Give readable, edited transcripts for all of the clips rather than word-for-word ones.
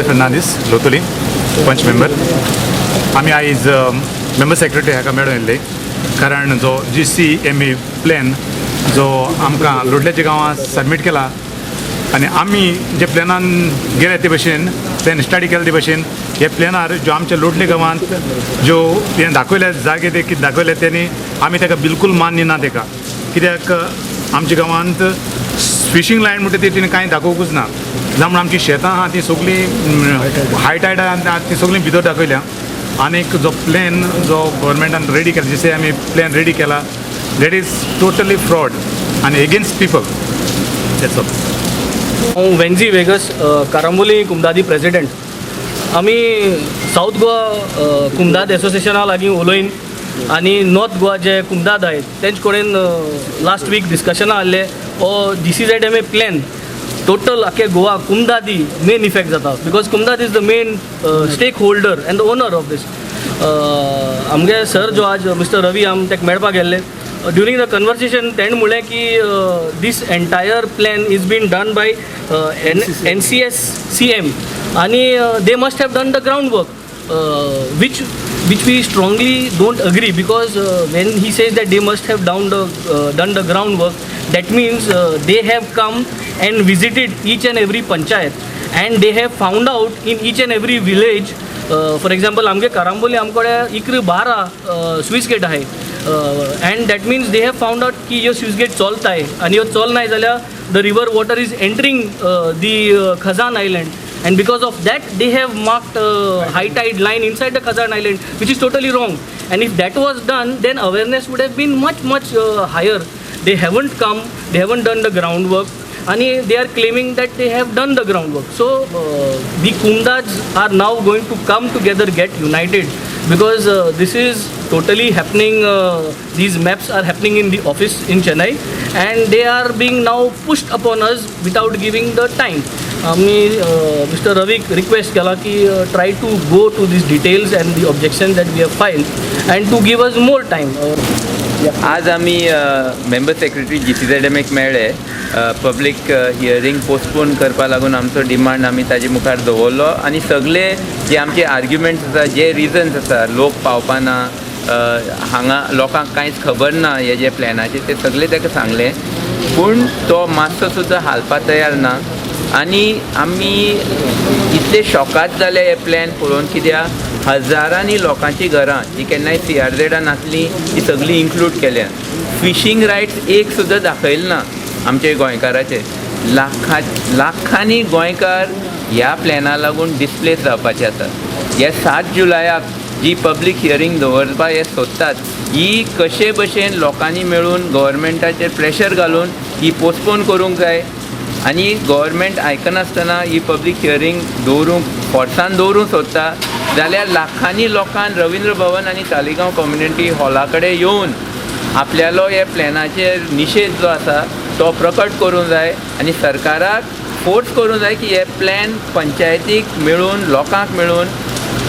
फर्नांडीस लोतोली पंच मेंबर आम्ही आयज मेंबर सेक्रेटरी हाका मेळून येयल्ले कारण जो GCME प्लॅन जो आमकां लोटल्याच्या गांवांत सबमीट केला आनी आमी जे प्लॅनान गेले ते भशेन प्लॅन स्टडी केले ते भशेन हे प्लॅनार ज्यो आमच्या लोटले गांवांत ज्यो हे दाखयल्या जागे ते कितें दाखयले तेणी आमी ताका बिलकुल मान्य ना ताका कित्याक आमच्या गांवांत फिशींग लायन म्हणटा ती कांय दाखोवंकूच ना जावं आमची शेतां आहा ती सगळीं हाय टायडा ती सगळीं भितर दाखयल्या आनीक जो प्लॅन जो गव्हर्मेंटान रेडी केला जसे आमी प्लॅन रेडी केला दॅट इज टोटली फ्रॉड आनी एगेन्स्ट पीपल दॅट्स ऑल. हांव वेन्झी वेगस कारांबोली कुमदादी प्रेसिडेंट. आमी साऊथ गोवा कुमदाद एसोसिएशना लागीं उलयन आनी नॉर्थ गोवा जे कुमदाद आहेत तेंचे कडेन लास्ट वीक डिस्कशनां आहले हो GCZMA प्लॅन टोटल आख्या गोवा कुमदादी मेन इफेक्ट जाता बिकॉज कुमदाद is the main stakeholder and the owner of these. आमगे सर जो आज मिस्टर रवी आम तेका मेळपाक गेल्ले ड्युरींग द कन्वर्सेशन तेणें म्हणलें की this entire plan is been done by NCSCM आनी they must have done the ground work which we strongly don't agree because when he says that they must have done the groundwork, that means they have come and visited each and every panchayat and they have found out in each and every village. For example, आमगे कारांबोली आमकडे इकरे 12 switch gate आहे and that means they have found out की ह्यो switch gate चलताय आनी ह्यो चलनाय जाल्यार the river water is entering the Khazan island. And because of that they have marked high tide line inside the Khazan island, which is totally wrong. And if that was done, then awareness would have been much higher. They haven't come, they haven't done the groundwork, and they are claiming that they have done the groundwork. So the Kumdads are now going to come together, get united, because this is totally happening. These maps are happening in the office in Chennai and they are being now pushed upon us without giving the time. आम्ही mister रवीक request केला की try to go to these details and the objection that we have filed and to give us more time. आज आम्ही member secretary GCZMA मेळ्ळे public hearing postpone करपा लागून आमचो डिमांड आमी ताजे मुखार दवरलो आनी सगळे जे आमचे आर्ग्युमेंट्स आसा जे रिजन्स आसा लोक पावपाना हांगा लोकांक कांयच खबर ना हे जे प्लॅनाचे ते सगळे ताका सांगले पूण तो मातसो सुद्दां हालपाक तयार ना. आनी आमी इतले शॉकाद जाले हे प्लॅन पळोवन कित्याक हजारांनी लोकांची घरां जी केन्नाय CRZान आसलीं ती सगळीं इन्क्लूड केल्या. फिशींग रायट्स एक सुद्दां दाखयले ना आमचे गोंयकाराचे. लाखांनी गोंयकार ह्या प्लॅना लागून डिस्प्लेस जावपाचे आसात. हे 7 जुलयाक जी पब्लीक हियरींग दवरपाक हे सोदतात ही कशे भशेन लोकांनी मेळून गव्हर्मेंटाचेर प्रेशर घालून ही पोस्टपोन करूंक जाय आनी गव्हर्मेंट आयकनासतना ही पब्लीक हियरींग दवरूंक फोर्सान दवरूंक सोदता जाल्यार लाखांनी लोकांन रवींद्र भवन आनी तालिगांव कम्युनिटी हॉला कडेन येवन आपल्यालो हे प्लॅनाचेर निशेध जो आसा तो प्रकट करूंक जाय आनी सरकाराक फोर्स करूंक जाय की हे प्लॅन पंचायतीक मेळून लोकांक मेळून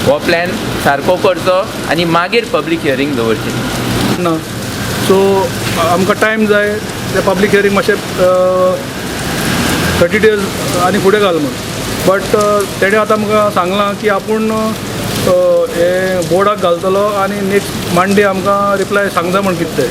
हो प्लॅन सारको करचो आनी मागीर पब्लीक हियरींग दवरची ना. सो आमकां टायम जाय ते पब्लीक हियरींग मातशें 30 days आनी फुडें घाल म्हूण. बट तेणें आतां आमकां सांगलां की आपूण हे बोर्डाक घालतलो आनी नेक्स्ट मंडे आमकां रिप्लाय सांगता म्हूण कितें तें.